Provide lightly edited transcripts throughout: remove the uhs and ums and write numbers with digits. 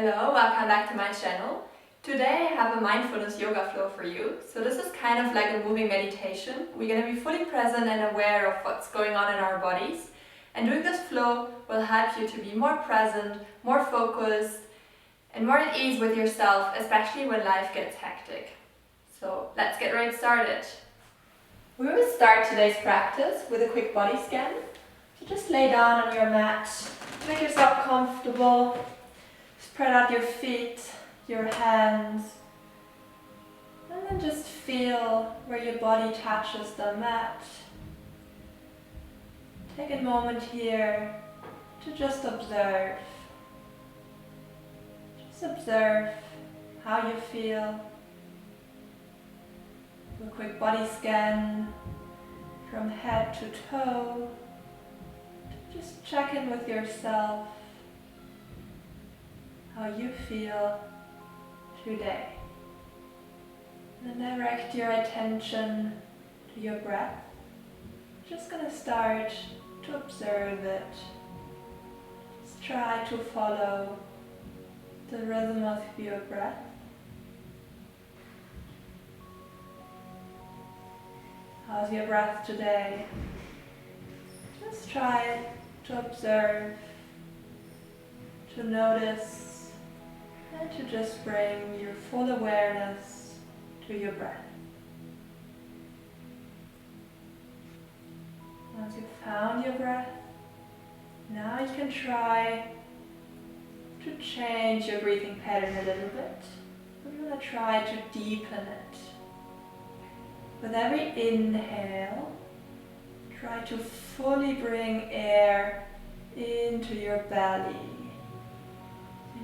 Hello, welcome back to my channel. Today I have a mindfulness yoga flow for you. So this is kind of like a moving meditation. We're going to be fully present and aware of what's going on in our bodies. And doing this flow will help you to be more present, more focused, and more at ease with yourself, especially when life gets hectic. So let's get right started. We will start today's practice with a quick body scan. So just lay down on your mat, make yourself comfortable. Spread out your feet, your hands, and then just feel where your body touches the mat. Take a moment here to just observe. Just observe how you feel. Do a quick body scan from head to toe. Just check in with yourself. How you feel today. And then direct your attention to your breath. Just gonna start to observe it. Just try to follow the rhythm of your breath. How's your breath today? Just try to observe, to notice, and to just bring your full awareness to your breath. Once you've found your breath, now you can try to change your breathing pattern a little bit. We're going to try to deepen it. With every inhale, try to fully bring air into your belly.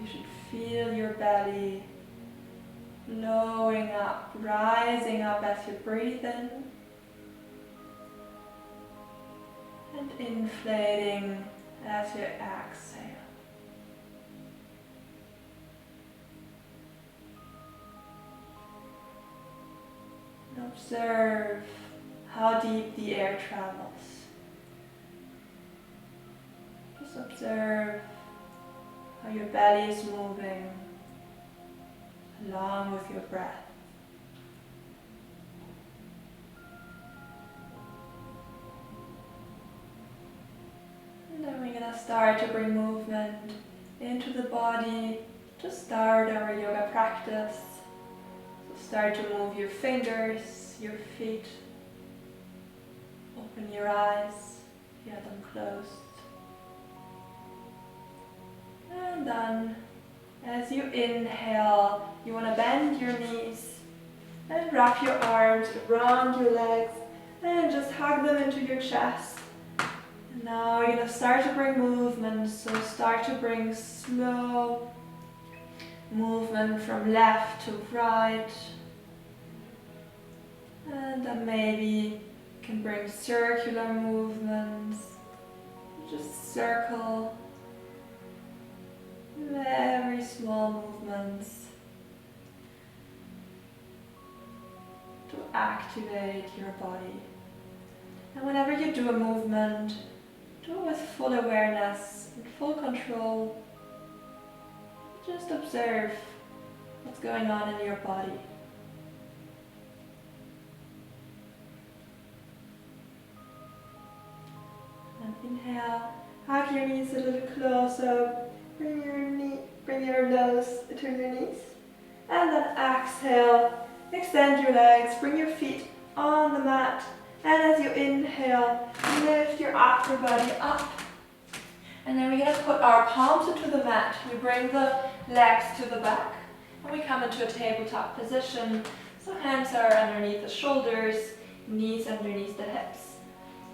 You should feel your belly blowing up, rising up as you breathe in, and inflating as you exhale. And observe how deep the air travels. Just observe how your belly is moving along with your breath. And then we're going to start to bring movement into the body to start our yoga practice. So start to move your fingers, your feet. Open your eyes, you have them closed. And then, as you inhale, you want to bend your knees and wrap your arms around your legs and just hug them into your chest. And now you're going to start to bring movement, so start to bring slow movement from left to right. And then maybe you can bring circular movements, just circle. Very small movements to activate your body. And whenever you do a movement, do it with full awareness and full control. Just observe what's going on in your body. And inhale, hug your knees a little closer. Bring your nose to your knees. And then exhale, extend your legs, bring your feet on the mat. And as you inhale, lift your upper body up. And then we're going to put our palms into the mat. We bring the legs to the back. And we come into a tabletop position. So hands are underneath the shoulders, knees underneath the hips.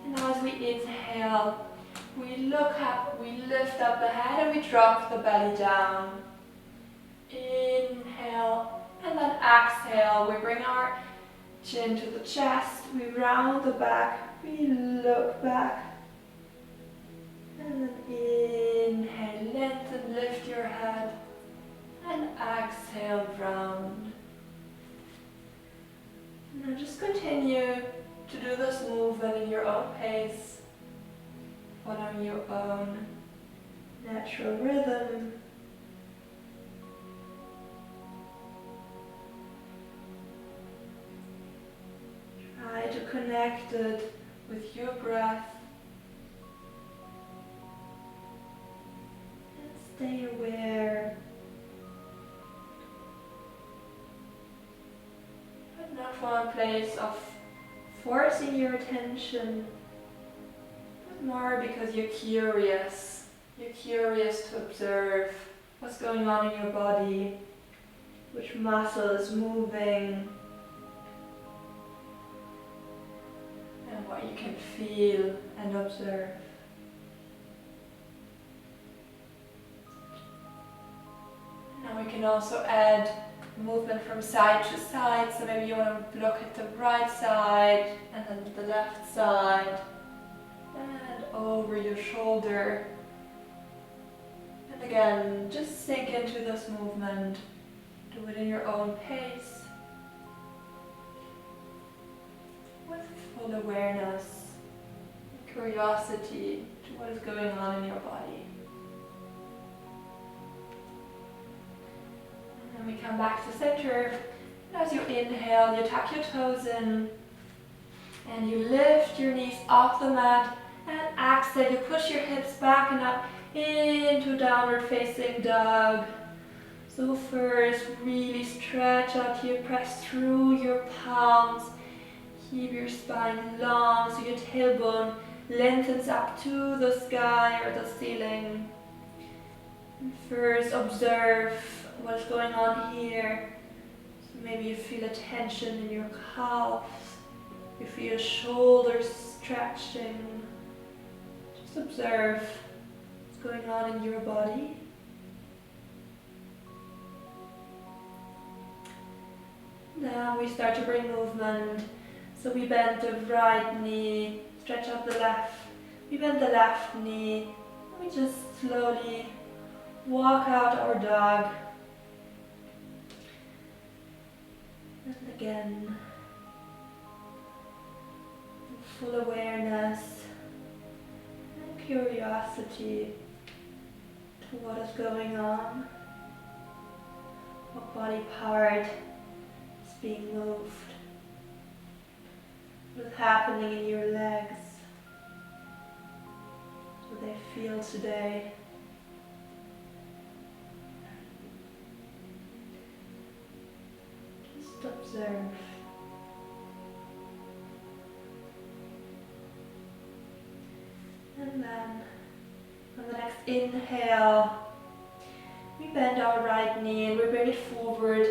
And now as we inhale, we look up, we lift up the head and we drop the belly down. Inhale and then exhale. We bring our chin to the chest, we round the back, we look back. And then inhale, lengthen, lift your head. And exhale, round. Now just continue to do this movement in your own pace. Following your own natural rhythm. to connect it with your breath. And stay aware. But not from a place of forcing your attention, but more because you're curious. You're curious to observe what's going on in your body, which muscle is moving, and what you can feel and observe. Now we can also add movement from side to side, so maybe you want to look at the right side and then the left side and over your shoulder. And again, just sink into this movement. Do it in your own pace, with full awareness and curiosity to what is going on in your body. And then we come back to center. And as you inhale, you tuck your toes in and you lift your knees off the mat, and exhale, you push your hips back and up into downward facing dog. So first, really stretch out here, press through your palms, keep your spine long so your tailbone lengthens up to the sky or the ceiling. And first, observe what's going on here. So maybe you feel a tension in your calves, you feel shoulders stretching. Just observe what's going on in your body. Now we start to bring movement. So we bend the right knee, stretch out the left. We bend the left knee, and we just slowly walk out our dog. And again, full awareness and curiosity to what is going on, what body part is being moved, what is happening in your legs, what they feel today. Just observe. And then on the next inhale, we bend our right knee and we bring it forward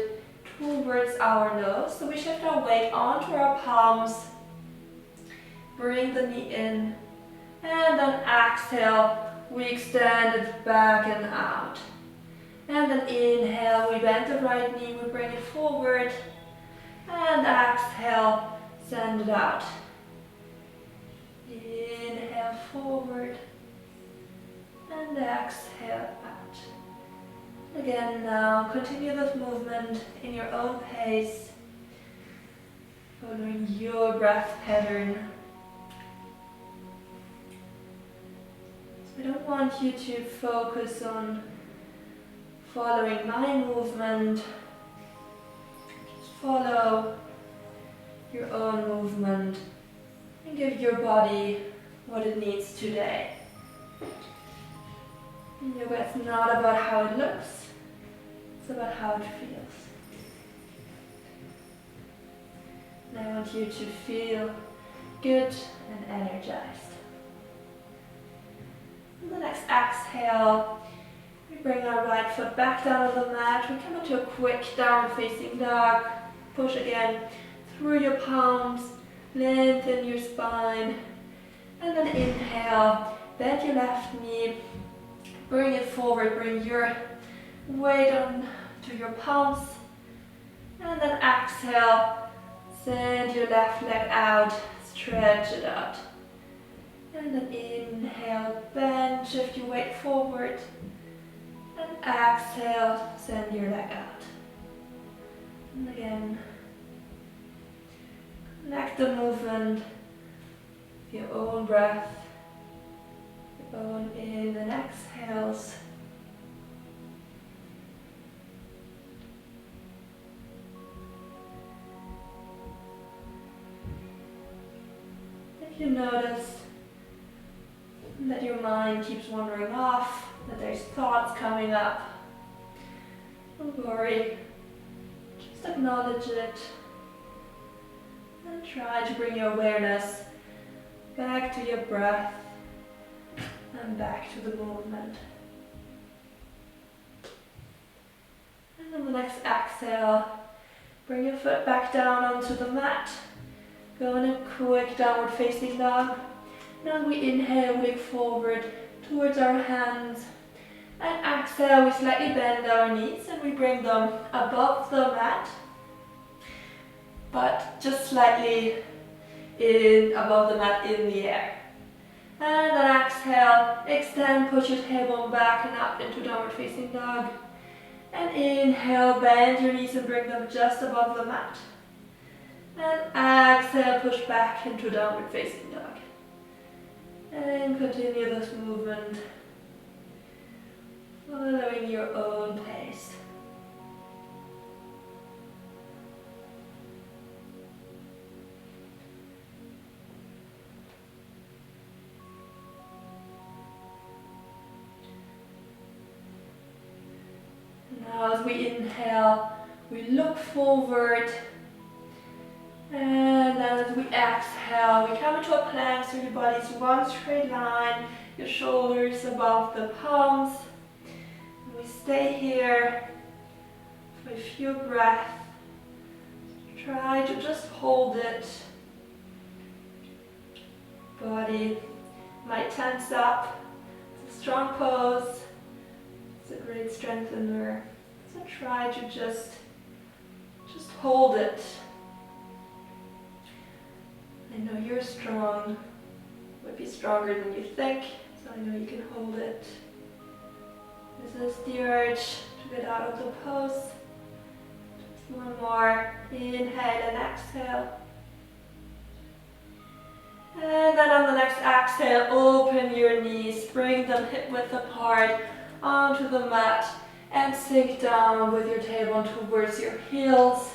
towards our nose. So we shift our weight onto our palms, bring the knee in, and then exhale, we extend it back and out. And then inhale, we bend the right knee, we bring it forward, and exhale, send it out. Inhale forward and exhale out. Again now, continue this movement in your own pace, following your breath pattern. So I don't want you to focus on following my movement. Just follow your own movement and give your body what it needs today. In yoga, it's not about how it looks, it's about how it feels. And I want you to feel good and energized. On the next exhale, we bring our right foot back down on the mat. We come into a quick downward facing dog. Push again through your palms. Lengthen your spine, and then inhale, bend your left knee, bring it forward, bring your weight on to your palms, and then exhale, send your left leg out, stretch it out, and then inhale, bend, shift your weight forward, and exhale, send your leg out, and again. Connect the movement with your own breath, your own in and exhales. You notice that your mind keeps wandering off, that there's thoughts coming up. Don't worry, just acknowledge it and try to bring your awareness back to your breath and back to the movement. And on the next exhale, bring your foot back down onto the mat. Go in a quick downward facing dog. Now we inhale, we look forward towards our hands. And exhale, we slightly bend our knees and we bring them above the mat. But just slightly above the mat in the air. And then exhale, extend, push your tailbone back and up into downward facing dog. And inhale, bend your knees and bring them just above the mat. And exhale, push back into downward facing dog. And continue this movement, following your own pace. Now as we inhale, we look forward. And then as we exhale, we come into a plank so your body's one straight line, your shoulders above the palms. And we stay here for a few breaths. Try to just hold it. Body might tense up. It's a strong pose. It's a great strengthener. So try to just hold it. I know you're strong, might be stronger than you think, so I know you can hold it. Resist the urge to get out of the pose. Just one more, inhale and exhale. And then on the next exhale, open your knees, bring them hip width apart onto the mat and sink down with your tailbone towards your heels.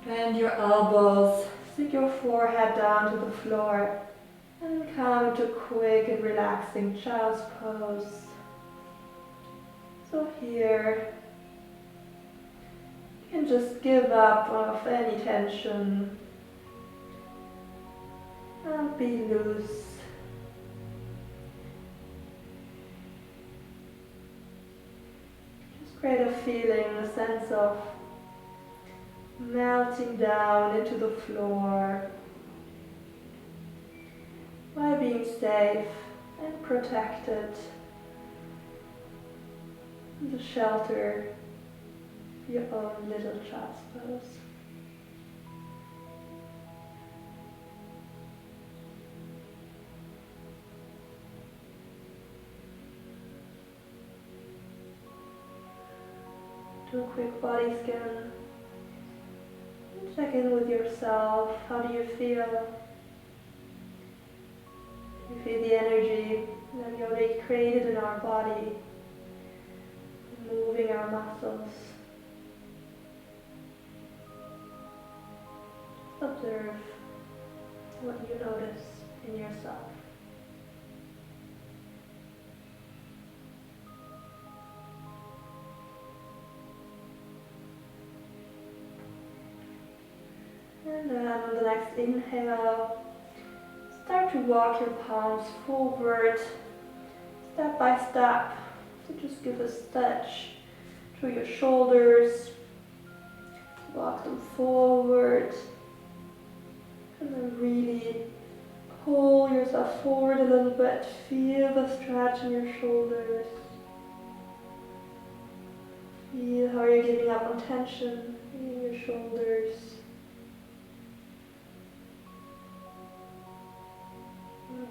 Bend your elbows. Sink your forehead down to the floor and come to quick and relaxing child's pose. So here, you can just give up of any tension and be loose. Just create a feeling, a sense of melting down into the floor while being safe and protected in the shelter of your own little child's pose. Do a quick body scan. Check in with yourself. How do you feel? Do you feel the energy that we already created in our body, moving our muscles? Just observe what you notice in yourself. And then on the next inhale, start to walk your palms forward, step by step. So just give a stretch through your shoulders, walk them forward, and then really pull yourself forward a little bit. Feel the stretch in your shoulders. Feel how you're giving up on tension in your shoulders.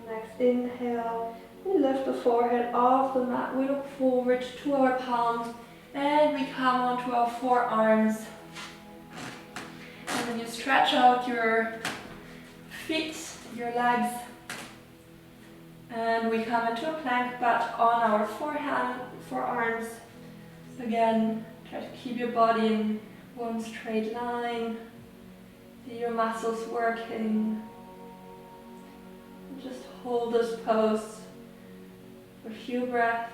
Next inhale, we lift the forehead off the mat, we look forward to our palms and we come onto our forearms. And then you stretch out your feet, your legs, and we come into a plank but on our forearms. Again, try to keep your body in one straight line, see your muscles working. hold this pose for a few breaths.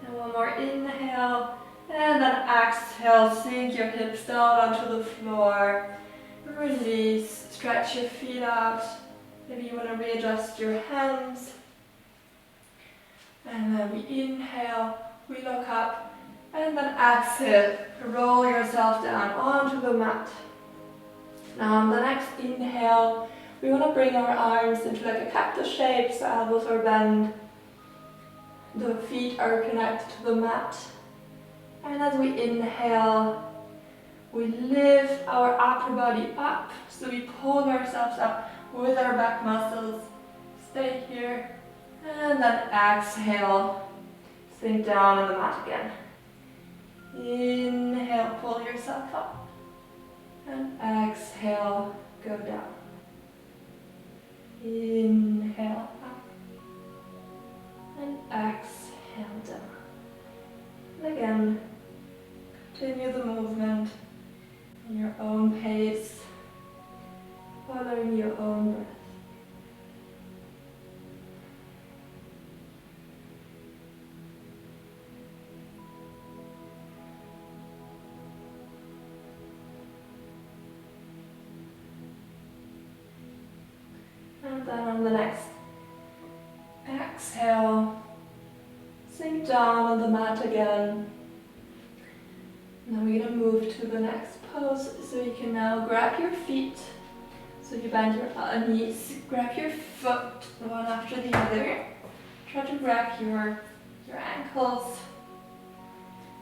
And one more inhale, and then exhale, sink your hips down onto the floor. Release, stretch your feet out. Maybe you want to readjust your hands. And then we inhale, we look up, and then exhale, roll yourself down onto the mat. Now on the next inhale, we want to bring our arms into like a cactus shape, so elbows are bent. The feet are connected to the mat. And as we inhale, we lift our upper body up, so we pull ourselves up with our back muscles. Stay here. And then exhale, sink down on the mat again. Inhale, pull yourself up. And exhale, go down. Inhale, up. And exhale, down. And again, continue the movement in your own pace, following your own breath. And then on the next exhale, sink down on the mat again. Now we're going to move to the next pose, so you can now grab your feet. So you bend your knees, grab your foot one after the other. Try to grab your ankles.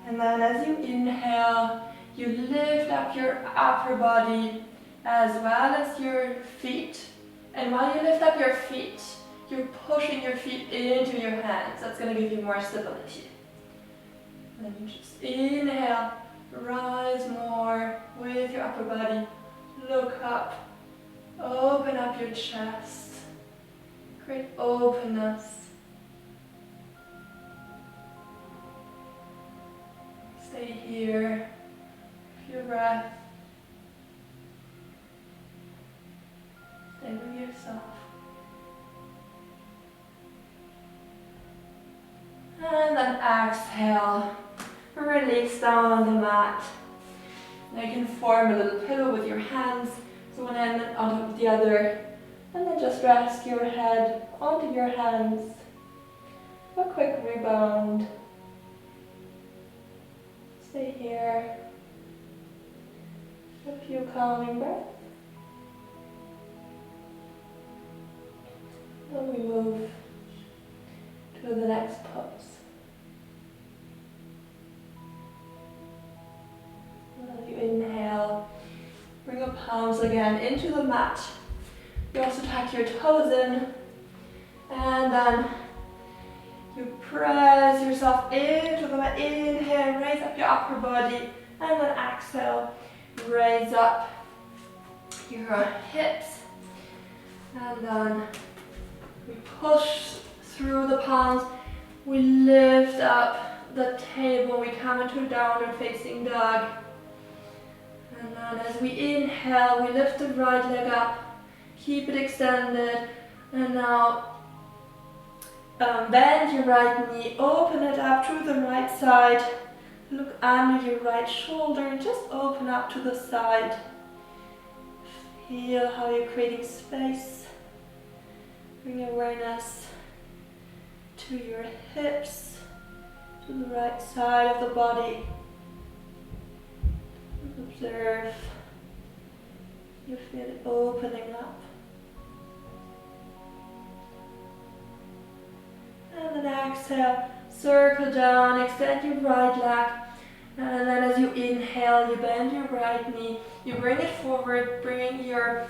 And then as you inhale, you lift up your upper body as well as your feet. And while you lift up your feet, you're pushing your feet into your hands. That's going to give you more stability. And then you just inhale, rise more with your upper body. Look up, open up your chest. Create openness. Stay here. Your breath. Stay with yourself. And then exhale. Release down on the mat. Now you can form a little pillow with your hands, so one hand on top of the other, and then just rest your head onto your hands. A quick rebound. Stay here. A few calming breaths. Then we move to the next pose. As you inhale, bring your palms again into the mat. You also tuck your toes in, and then you press yourself into the mat. Inhale, raise up your upper body, and then exhale, raise up your hips, and then we push through the palms. We lift up the table. We come into downward facing dog. And then as we inhale, we lift the right leg up, keep it extended, and now bend your right knee, open it up to the right side, look under your right shoulder and just open up to the side. Feel how you're creating space. Bring awareness to your hips, to the right side of the body. Observe. You feel it opening up. And then exhale, circle down, extend your right leg. And then as you inhale, you bend your right knee. You bring it forward, bringing your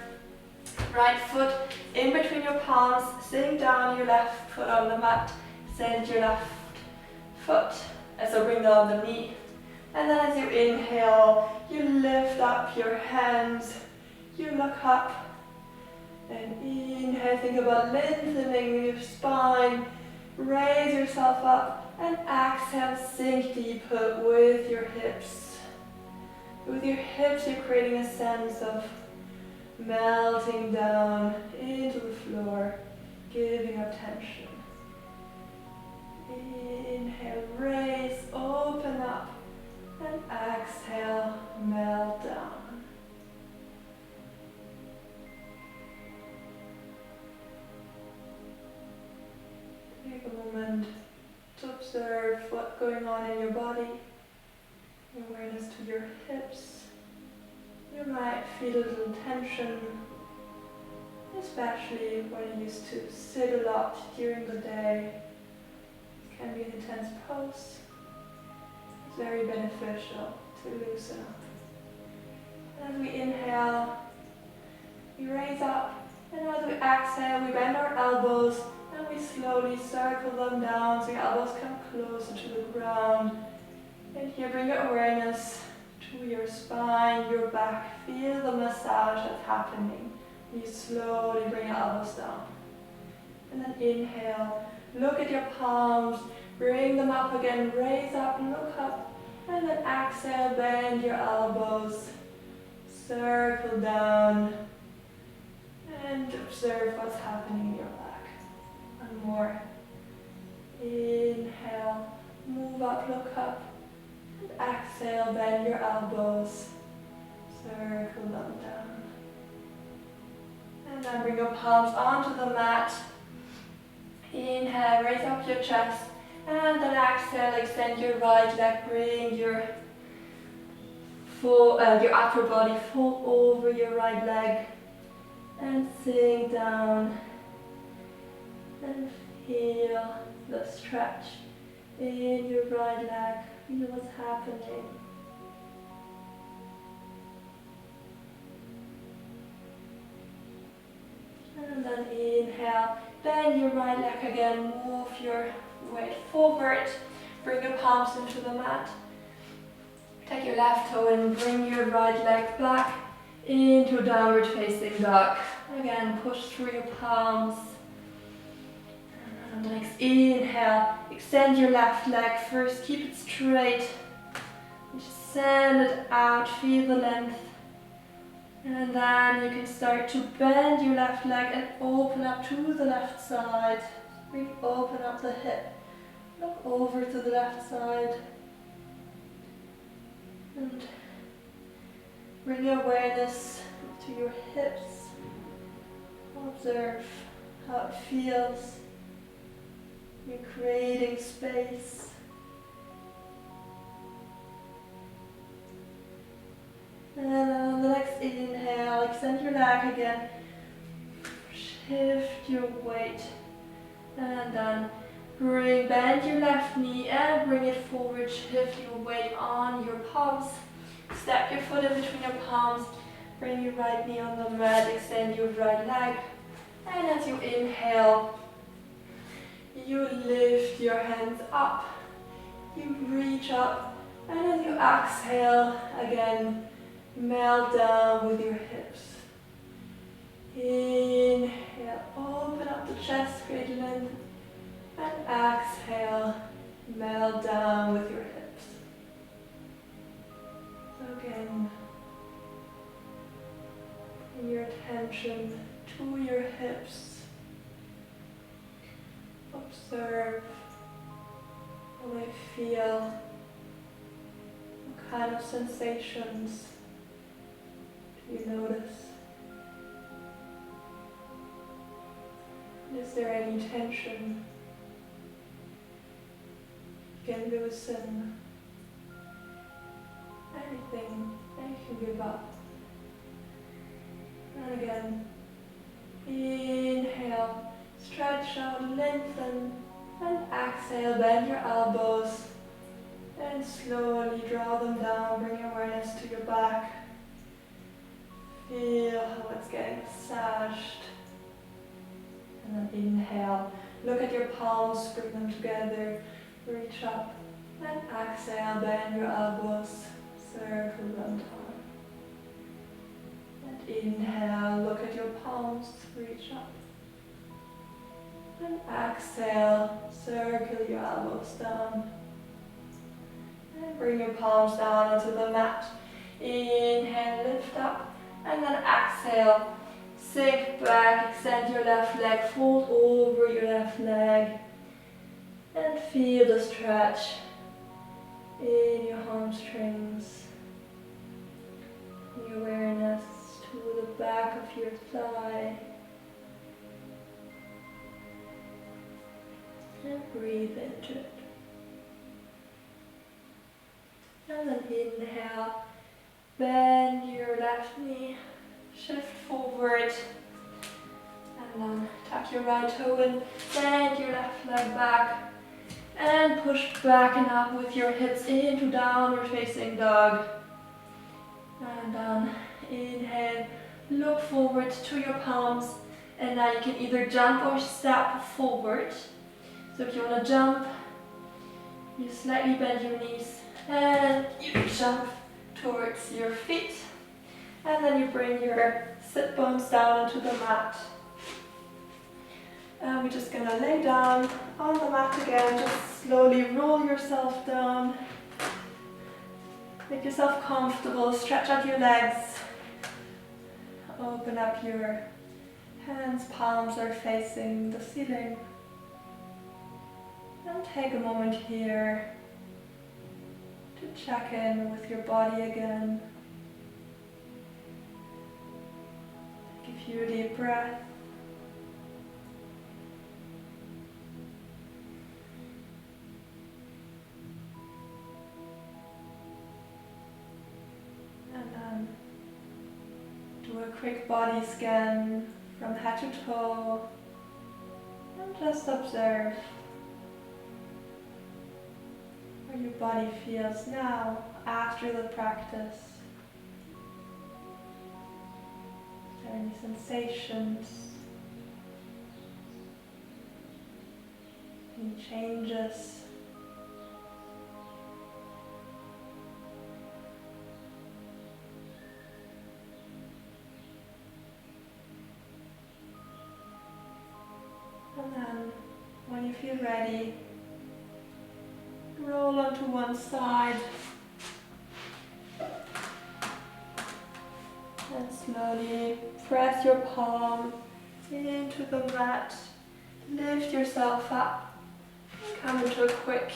right foot in between your palms. Sink down your left foot on the mat. Send your left foot. So bring down the knee. And then as you inhale, you lift up your hands, you look up, and inhale, think about lengthening your spine, raise yourself up, and exhale, sink deeper with your hips. With your hips, you're creating a sense of melting down into the floor, giving up tension. Inhale, raise, open up, and exhale, melt down. Take a moment to observe what's going on in your body. Awareness to your hips. You might feel a little tension, especially when you used to sit a lot during the day. It can be an intense pose. It's very beneficial to loosen up. As we inhale, we raise up, and as we exhale, we bend our elbows and we slowly circle them down so your elbows come closer to the ground. And here bring your awareness to your spine, your back. Feel the massage that's happening. You slowly bring your elbows down. And then inhale, look at your palms, bring them up again, raise up, look up. And then exhale, bend your elbows, circle down, and observe what's happening in your back. One more. Inhale, move up, look up. Exhale, bend your elbows, circle them down. And then bring your palms onto the mat. Inhale, raise up your chest. And then exhale, extend your right leg, bring your upper body full over your right leg. And sink down. And feel the stretch in your right leg. Feel what's happening. And then inhale, bend your right leg again, move your weight forward, bring your palms into the mat. Take your left toe and bring your right leg back into downward facing dog. Again, push through your palms. And next inhale, extend your left leg first, keep it straight. Send it out, feel the length. And then you can start to bend your left leg and open up to the left side. Really open up the hip. Look over to the left side. And bring your awareness to your hips. Observe how it feels. You're creating space. And on the next inhale, extend your leg again. Shift your weight. And then bend your left knee and bring it forward. Shift your weight on your palms. Step your foot in between your palms. Bring your right knee on the mat. Extend your right leg. And as you inhale, you lift your hands up. You reach up. And as you exhale, again, melt down with your hips. Inhale, open up the chest, create length. And exhale, melt down with your hips. Again, bring your attention to your hips. Observe how they feel. What kind of sensations do you notice? Is there any tension? You can loosen anything that you can give up. And again, inhale, stretch out, lengthen, and exhale, bend your elbows, and slowly draw them down, bring awareness to your back. Feel how it's getting massaged. And then inhale, look at your palms, bring them together, reach up, and exhale, bend your elbows, circle them down. And inhale, look at your palms, reach up. And exhale, circle your elbows down. And bring your palms down onto the mat. Inhale, lift up, and then exhale, sink back, extend your left leg, fold over your left leg, and feel the stretch in your hamstrings. Your awareness to the back of your thigh. And breathe into it. And then inhale, bend your left knee, shift forward, and then tuck your right toe in, bend your left leg back, and push back and up with your hips into downward facing dog. And then inhale, look forward to your palms, and now you can either jump or step forward. So if you want to jump, you slightly bend your knees and you jump towards your feet, and then you bring your sit bones down onto the mat. And we're just going to lay down on the mat again, just slowly roll yourself down. Make yourself comfortable, stretch out your legs, open up your hands, palms are facing the ceiling. And take a moment here to check in with your body again. Take a few deep breaths. And then do a quick body scan from head to toe and just observe how your body feels now after the practice. Is there any sensations? Any changes? And then, when you feel ready, roll onto one side and slowly press your palm into the mat. Lift yourself up and come into a quick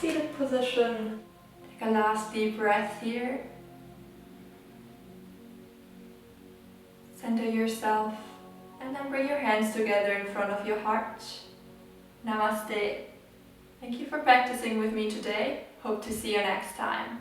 seated position. Take a last deep breath here. Center yourself and then bring your hands together in front of your heart. Namaste. Thank you for practicing with me today. Hope to see you next time.